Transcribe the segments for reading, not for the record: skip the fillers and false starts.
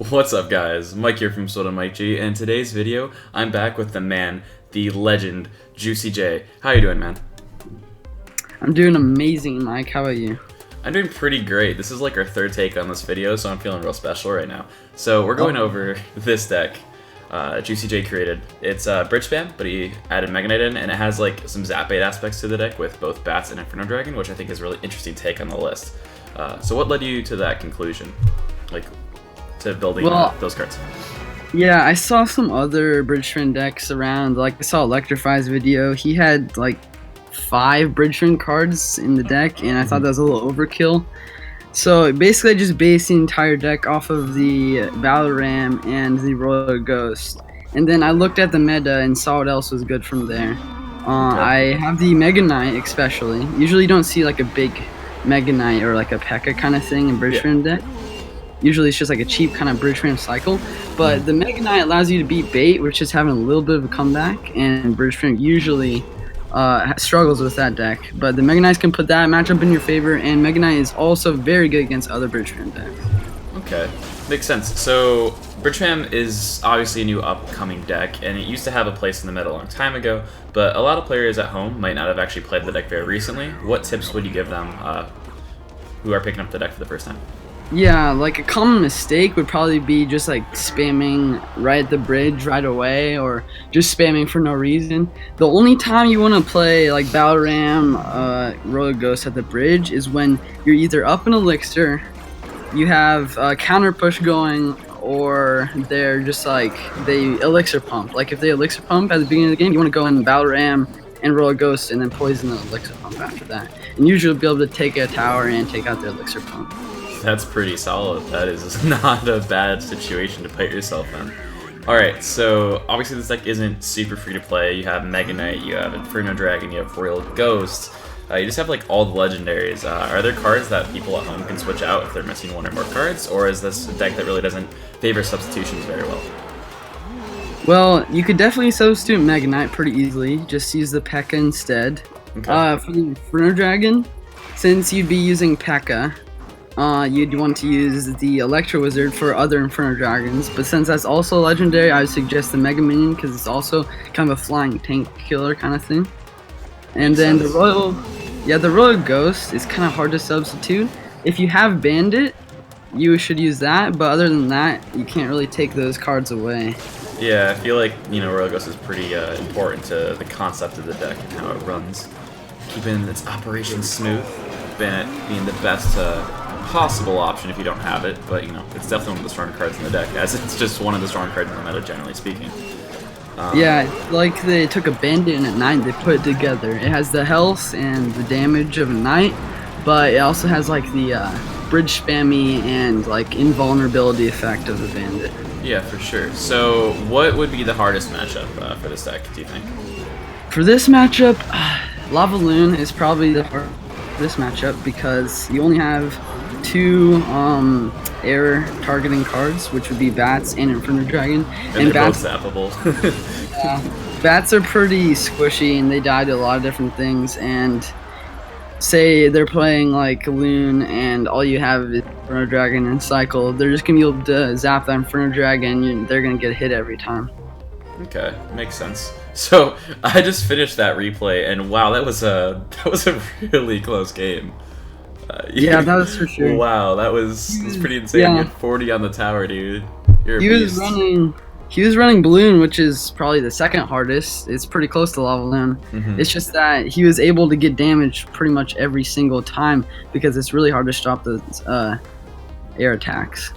What's up, guys? Mike here from Swood and Mike G, and in today's video, I'm back with the man, the legend, Juicy J. How you doing, man? I'm doing amazing, Mike. How about you? I'm doing pretty great. This is like our third take on this video, so I'm feeling real special right now. So we're going over this deck Juicy J created. It's Bridgespam, but he added Mega Knight in, and it has like some Zap bait aspects to the deck with both Bats and Inferno Dragon, which I think is a really interesting take on the list. So what led you to that conclusion? Like, to building those cards? Yeah, I saw some other Bridgespam decks around. Like, I saw Electrify's video. He had like 5 Bridgespam cards in the deck, and I thought that was a little overkill. So basically, I just based the entire deck off of the Battle Ram and the Royal Ghost. And then I looked at the meta and saw what else was good from there. I have the Mega Knight especially. Usually you don't see like a big Mega Knight or like a P.E.K.K.A kind of thing in Bridgespam deck. Usually it's just like a cheap kind of Bridgespam cycle. But the Mega Knight allows you to beat bait, which is having a little bit of a comeback. And Bridgespam usually struggles with that deck. But the Mega Knights can put that matchup in your favor. And Mega Knight is also very good against other Bridgespam decks. Okay, makes sense. So Bridgespam is obviously a new upcoming deck, and it used to have a place in the meta a long time ago, but a lot of players at home might not have actually played the deck very recently. What tips would you give them who are picking up the deck for the first time? Yeah, like a common mistake would probably be just like spamming right at the bridge right away, or just spamming for no reason. The only time you want to play like Battle Ram, Royal Ghost at the bridge is when you're either up in Elixir, you have counter push going, or they're just like they Elixir pump. Like if they Elixir pump at the beginning of the game, you want to go in Battle Ram and Royal Ghost and then poison the Elixir pump after that. And usually you'll be able to take a tower and take out the Elixir pump. That's pretty solid. That is not a bad situation to put yourself in. Alright, so obviously this deck isn't super free to play. You have Mega Knight, you have Inferno Dragon, you have Royal Ghost. You just have like all the legendaries. Are there cards that people at home can switch out if they're missing one or more cards? Or is this a deck that really doesn't favor substitutions very well? Well, you could definitely substitute Mega Knight pretty easily. Just use the P.E.K.K.A instead. Okay. For the Inferno Dragon, since you'd be using P.E.K.K.A, you'd want to use the Electro Wizard for other Inferno Dragons, but since that's also legendary, I would suggest the Mega Minion because it's also kind of a flying tank killer kind of thing. And then the Royal Ghost is kind of hard to substitute. If you have Bandit, you should use that, but other than that, you can't really take those cards away. Yeah, I feel like, Royal Ghost is pretty important to the concept of the deck and how it runs. Keeping its operation smooth, Bandit being the best possible option if you don't have it, but it's definitely one of the stronger cards in the deck, as it's just one of the stronger cards in the meta, generally speaking. Yeah, like they took a Bandit and a Knight, they put it together. It has the health and the damage of a Knight, but it also has like the bridge spammy and like invulnerability effect of the Bandit. Yeah, for sure. So what would be the hardest matchup for this deck, do you think? For this matchup, Lava Loon is probably the hardest matchup because you only have 2 air targeting cards, which would be Bats and Inferno Dragon. And they're Bats, both zappable. Bats are pretty squishy and they die to a lot of different things. And say they're playing like Loon and all you have is Inferno Dragon and Cycle, they're just gonna be able to zap that Inferno Dragon and they're gonna get hit every time. Okay, makes sense. So I just finished that replay, and wow, that was a really close game. Yeah, that was for sure. Wow, that was pretty insane. Yeah. You had 40 on the tower, dude. You're a He beast. was running Balloon, which is probably the second hardest. It's pretty close to Lava Loon. It's just that he was able to get damage pretty much every single time because it's really hard to stop the air attacks.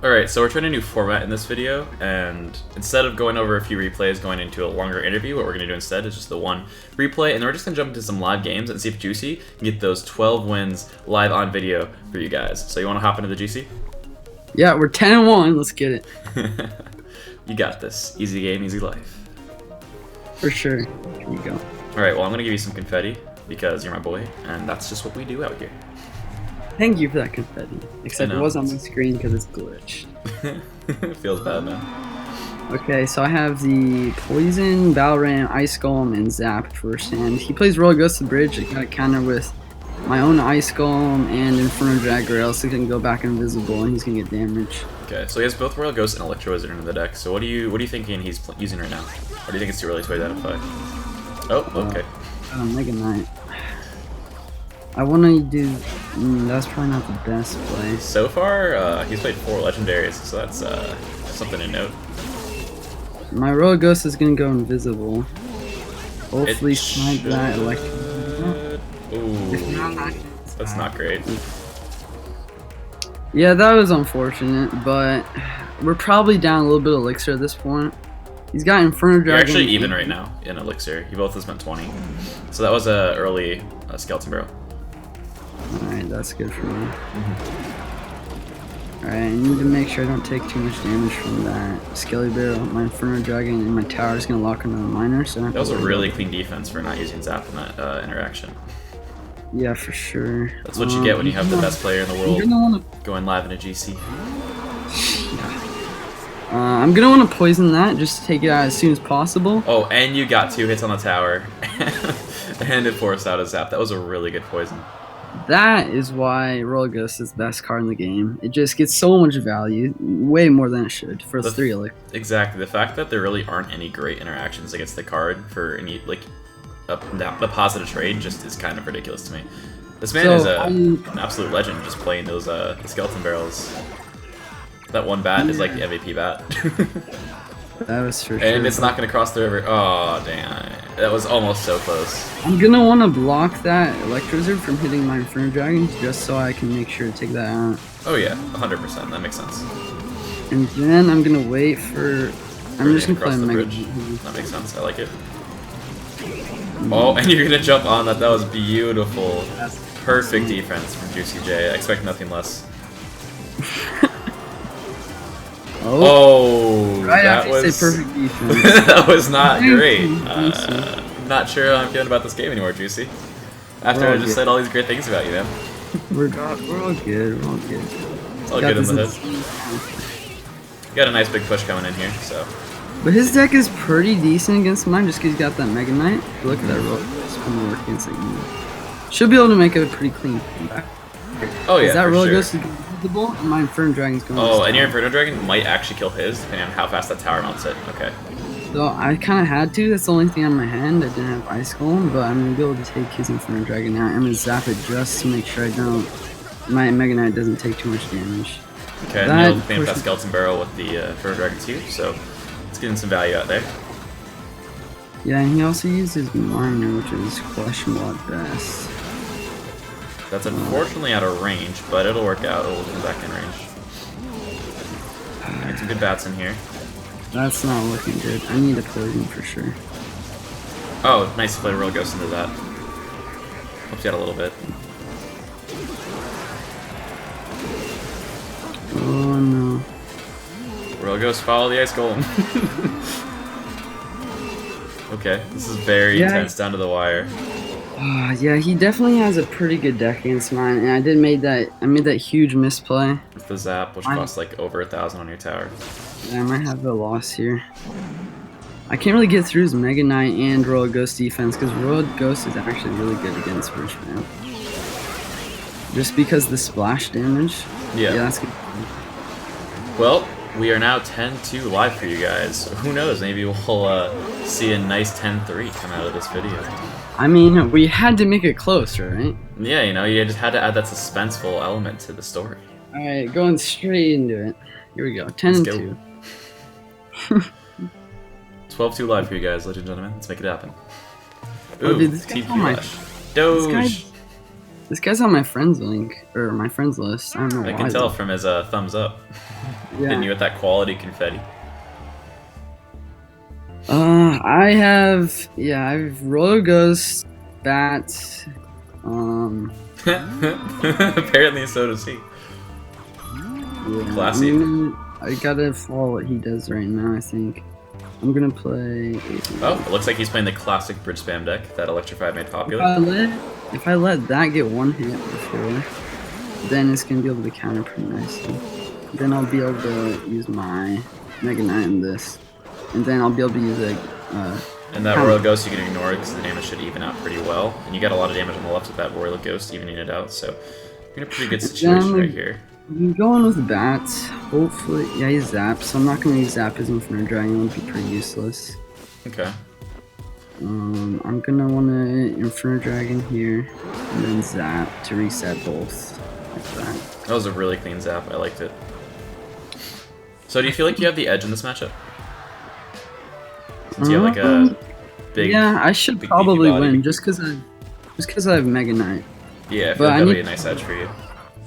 Alright, so we're trying a new format in this video, and instead of going over a few replays, going into a longer interview, what we're going to do instead is just the one replay, and then we're just going to jump into some live games and see if Juicy can get those 12 wins live on video for you guys. So you want to hop into the GC? Yeah, we're 10-1. Let's get it. You got this. Easy game, easy life. For sure. Here you go. Alright, well I'm going to give you some confetti, because you're my boy, and that's just what we do out here. Thank you for that confetti. Except it was on my screen because it's glitched. Feels bad, man. Okay, so I have the Poison, Battle Ram, Ice Golem, and Zap first hand. He plays Royal Ghost to the bridge. I got a counter with my own Ice Golem and Inferno Drag, or else he can go back invisible and he's gonna get damage. Okay, so he has both Royal Ghost and Electro Wizard in the deck. So what are you thinking he's using right now? Or do you think it's too early to identify? Oh, okay. Mega Knight. I want to do. That's probably not the best play. So far, he's played 4 legendaries, so that's something to note. My Royal Ghost is gonna go invisible. Hopefully, snipe that Electro. Ooh, that's not great. Yeah, that was unfortunate, but we're probably down a little bit of elixir at this point. He's got Inferno Dragon. You're actually even right now in elixir. You both have spent 20. So that was a early skeleton barrel. Alright, that's good for me. Alright, I need to make sure I don't take too much damage from that Skelly Barrel. My Inferno Dragon and my tower is going to lock into the miner. So that was a really clean defense for not using Zap in that interaction. Yeah, for sure. That's what you get when you have the best player in the world going live in a GC. I'm going to want to poison that just to take it out as soon as possible. Oh, and you got 2 hits on the tower. And it forced out a Zap. That was a really good poison. That is why Royal Ghost is the best card in the game. It just gets so much value, way more than it should for the 3 elixir. Exactly. The fact that there really aren't any great interactions against the card for any like a positive trade just is kind of ridiculous to me. This man is an absolute legend just playing those skeleton barrels. That one bat is like the MVP bat. That was for sure. And it's not going to cross the river. Oh, damn. That was almost so close. I'm going to want to block that Electrozord from hitting my Inferno Dragon just so I can make sure to take that out. Oh, yeah. 100%. That makes sense. And then I'm going to wait for... I'm just going to play Mega. That makes sense. I like it. Oh, and you're going to jump on that. That was beautiful. Perfect defense from Juicy J. I expect nothing less. Oh, right that after was perfect defense. That was not great. Not sure how I'm feeling about this game anymore, Juicy. After I just said all these great things about you, man. We're all good. We're all good. It's all good in the hood. You got a nice big push coming in here, so. But his deck is pretty decent against mine just because he's got that Mega Knight. Look at that roll. It's gonna work against it. Should be able to make a pretty clean comeback. Oh yeah, that Royal sure. Ghost is invisible, and my Inferno Dragon's going. Oh, and your Inferno Dragon might actually kill his, depending on how fast that tower mounts it. Okay. So I kind of had to. That's the only thing on my hand. I didn't have Ice Golem, but I'm gonna be able to take his Inferno Dragon out. I'm gonna zap it just to make sure I don't. My Mega Knight doesn't take too much damage. Okay, and you'll clean up that Skeleton Barrel with the Inferno Dragon too, so it's getting some value out there. Yeah, and he also uses Miner, which is questionable at best. That's unfortunately out of range, but it'll work out. It'll come back in range. Get some good bats in here. That's not looking good. I need a poison for sure. Oh, nice to play Royal Ghost into that. Helps you out a little bit. Oh no. Royal Ghost, follow the Ice Golem. Okay, this is very intense down to the wire. Yeah, he definitely has a pretty good deck against mine, and I made that huge misplay. With the zap, which costs like over 1,000 on your tower. Yeah, I might have the loss here. I can't really get through his Mega Knight and Royal Ghost defense, because Royal Ghost is actually really good against Bridgespam. Just because the splash damage. Yeah, that's good. Well, we are now 10-2 live for you guys. Who knows, maybe we'll see a nice 10-3 come out of this video. I mean, we had to make it close, right? Yeah, you know, you just had to add that suspenseful element to the story. Alright, going straight into it. Here we go, 10-2. 12-2 live for you guys, ladies and gentlemen. Let's make it happen. Ooh, oh, dude, this guy's on my Doge. This guy's on my friends link, or my friends list. I don't know why. I can tell from his thumbs up. Yeah. Hitting you with that quality confetti. I have Royal Ghost, Bats, Apparently so does he. Yeah, Classy. I gotta follow what he does right now, I think. I'm gonna play... Oh, it looks like he's playing the classic Bridgespam deck that Electrify made popular. If I let that get one hit before, then it's gonna be able to counter pretty nicely. Then I'll be able to use my Mega Knight in this. And then I'll be able to use and that Royal Ghost you can ignore because the damage should even out pretty well. And you got a lot of damage on the left with that Royal Ghost evening it out, so you're in a pretty good situation right here. I'm going with bats. Hopefully, yeah, he zaps. So I'm not gonna use zap his Inferno Dragon. It would be pretty useless. Okay. I'm gonna wanna Inferno Dragon here, and then zap to reset both. Like that. That was a really clean zap. I liked it. So do you feel like you have the edge in this matchup? Since you have like a big. Yeah, I should big probably beefy body. win just because I have Mega Knight. Yeah, I feel But like I that'll need- be a nice edge for you.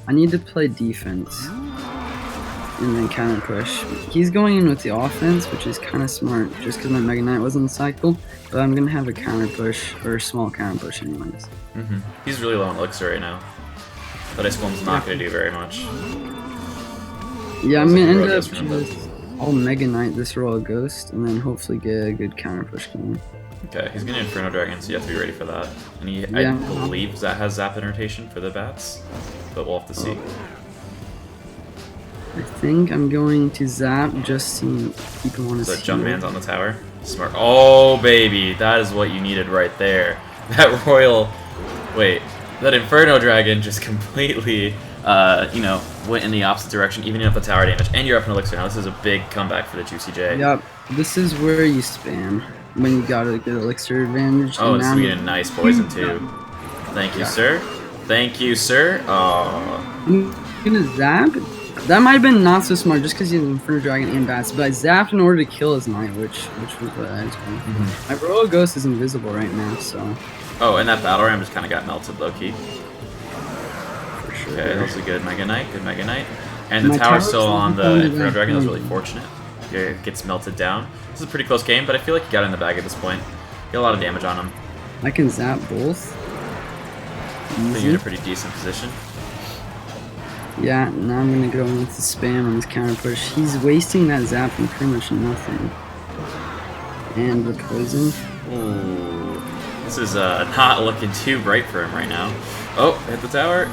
I need to play defense and then counter push. He's going in with the offense, which is kind of smart, just because my Mega Knight was in the cycle. But I'm gonna have a counter push or a small counter push anyways. He's really low on elixir right now. But Ice Bomb's not going to do very much. Yeah, I'm gonna end Royale up Ghost from him, just I'll Mega Knight this Royal Ghost and then hopefully get a good counter push going. Okay, he's going to Inferno Dragon, so you have to be ready for that. And I Yeah. believe that has Zap and Rotation for the bats, but we'll have to see. I think I'm going to zap just to keep him on his So heel. Junkman's on the tower. Smart. Oh, baby, that is what you needed right there. That Royal... Wait, that Inferno Dragon just completely, you know, went in the opposite direction, even up the tower damage. And you're up in Elixir now. This is a big comeback for the Juicy J. Yep, this is where you spam when you got a good elixir advantage. Oh, and this now is getting a nice poison too. Thank you, Yeah. sir. Thank you, sir. Oh, I'm gonna zap. That might have been not so smart just because he has Inferno Dragon and bats, but I zapped in order to kill his knight, which was what I was going for. My Royal Ghost is invisible right now, so oh, and that battle ram just kind of got melted low key. for sure. Okay, that was a good Mega Knight. Good Mega Knight. And the My tower's tower's still on not the going Inferno back Dragon. That was down. really fortunate. It gets melted down. This is a pretty close game, but I feel like you got it in the bag at this point. Get a lot of damage on him. I can zap both. I think you're in Easy. a pretty decent position. Yeah, now I'm gonna go in with the spam on his counter push. He's wasting that zap and pretty much nothing. And the poison. Ooh, this is not looking too bright for him right now. Oh, hit the tower.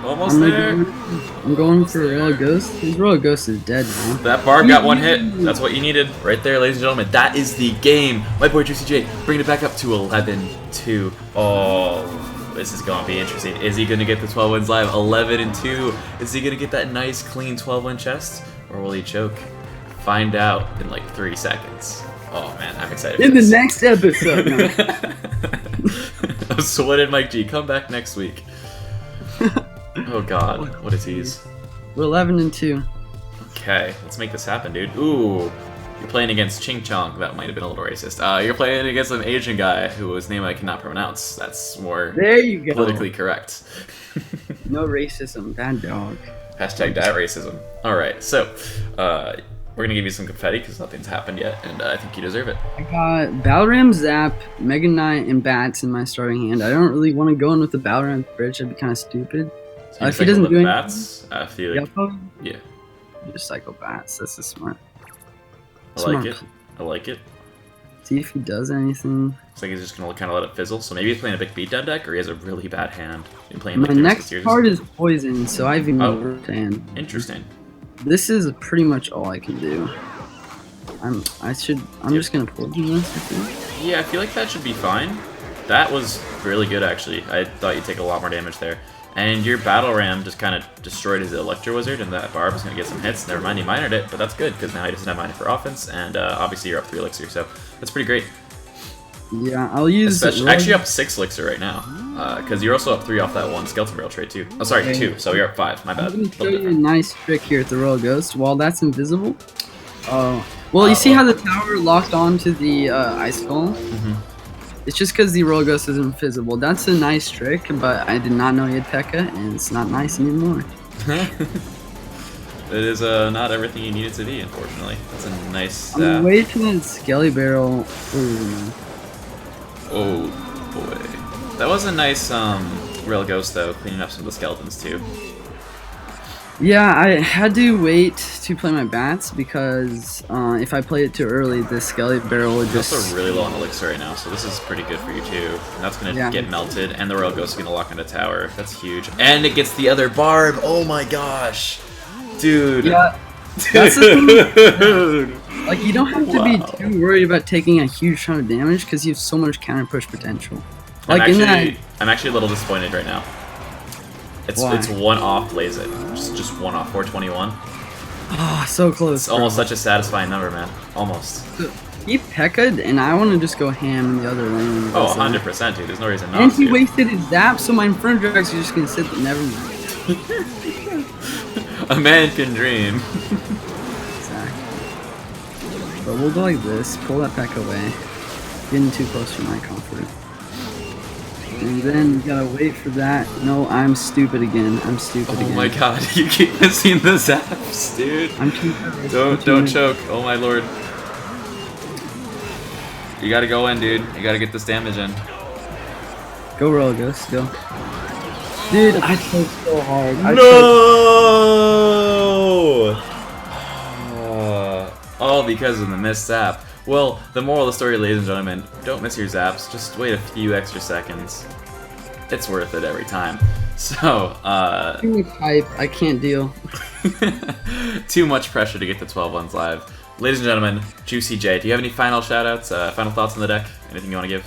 Almost there. I'm going for a Royal Ghost. His Royal Ghost is dead now. That bar got one hit. That's what you needed right there, ladies and gentlemen. That is the game. My boy Juicy J bringing it back up to 11-2. Oh, this is going to be interesting. Is he going to get the 12 wins live? 11-2. Is he going to get that nice, clean 12-win chest? Or will he choke? Find out in like 3 seconds. Oh, man, I'm excited In for the this. next episode. No. Swood and Mike G. Come back next week. Oh, God. What a tease. We're 11-2. Okay, let's make this happen, dude. Ooh, you're playing against Ching Chong. That might have been a little racist. You're playing against an Asian guy whose name I cannot pronounce. That's more There you go. politically correct. No racism. Bad dog. Hashtag diet racism. Alright, so, we're gonna give you some confetti because nothing's happened yet, and I think you deserve it. I got Balram, Zap, Mega Knight, and Bats in my starting hand. I don't really want to go in with the Balram bridge. That'd be kind of stupid. So you If he cycle doesn't the do anything- bats, I feel Yeah, like, probably yeah, just cycle Bats. That's the smart. I like Smart. it. I like it. See if he does anything. Looks like he's just gonna kind of let it fizzle. So maybe he's playing a big beatdown deck, or he has a really bad hand. He's playing My like next series. card is Poison, so I've Oh. ignored hand. Interesting. This is pretty much all I can do. I'm just gonna pull him this, I think. Yeah, I feel like that should be fine. That was really good, actually. I thought you'd take a lot more damage there. And your Battle Ram just kind of destroyed his Electro Wizard, and that Barb is going to get some hits. Never mind, he minored it, but that's good, because now he doesn't have miner for offense, and obviously you're up 3 Elixir, so that's pretty great. Yeah, I'll use. Actually up 6 Elixir right now, because you're also up 3 off that one Skeleton Rail trade, too. Oh, sorry, Okay. 2, so you're up 5, my bad. I'm gonna show Little you a different. nice trick here at the Royal Ghost. While that's invisible. Well, you see how the tower locked onto the ice golem? Mhm. It's just because the Royal Ghost is invisible. That's a nice trick, but I did not know he had P.E.K.K.A, and it's not nice anymore. It is not everything you need it to be, unfortunately. That's a nice... On the way to that Skelly Barrel. Ooh. Oh boy. That was a nice Real Ghost though, cleaning up some of the skeletons too. Yeah, I had to wait to play my bats because if I played it too early, the Skelly Barrel would You're just. also really low on elixir right now, so this is pretty good for you too. And that's gonna Yeah. get melted, and the Royal Ghost is gonna lock into tower. That's huge. And it gets the other barb. Oh my gosh. Dude. Yeah, that's the thing. Dude. Like, you don't have to Wow. be too worried about taking a huge chunk of damage because you have so much counter push potential. I'm Like, in that. actually a little disappointed right now. It's one off Blaze It. Just one off 421. Oh, so close. It's almost such a satisfying number, man. Almost. He P.E.K.Ka'd, and I want to just go ham in the other lane. Oh, 100%, dude. There's no reason not and to. he wasted his zap, so my front drags are just gonna sit there. Never mind. A man can dream. Exactly. But we'll go like this. Pull that P.E.K.K.A away. Getting too close for my comfort. And then you gotta wait for that. No, I'm stupid again. I'm stupid again. Oh my god, you keep missing the zaps, dude. I'm too Don't choke. Oh my lord. You gotta go in, dude. You gotta get this damage in. Go roll, Ghost. Go. Dude, I choked so hard. No! All because of the missed zap. Well, the moral of the story, ladies and gentlemen, don't miss your zaps. Just wait a few extra seconds. It's worth it every time. So, Too much hype. I can't deal. too much pressure to get the 12 ones live. Ladies and gentlemen, Juicy J, do you have any final shoutouts, final thoughts on the deck? Anything you want to give?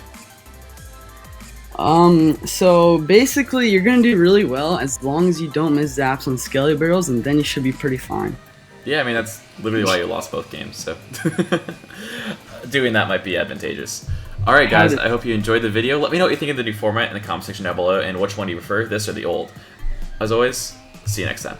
So basically you're gonna do really well as long as you don't miss zaps on Skelly Barrels, and then you should be pretty fine. Yeah, I mean, that's literally why you lost both games, so doing that might be advantageous. Alright guys, I hope you enjoyed the video. Let me know what you think of the new format in the comment section down below, and which one you prefer, this or the old. As always, see you next time.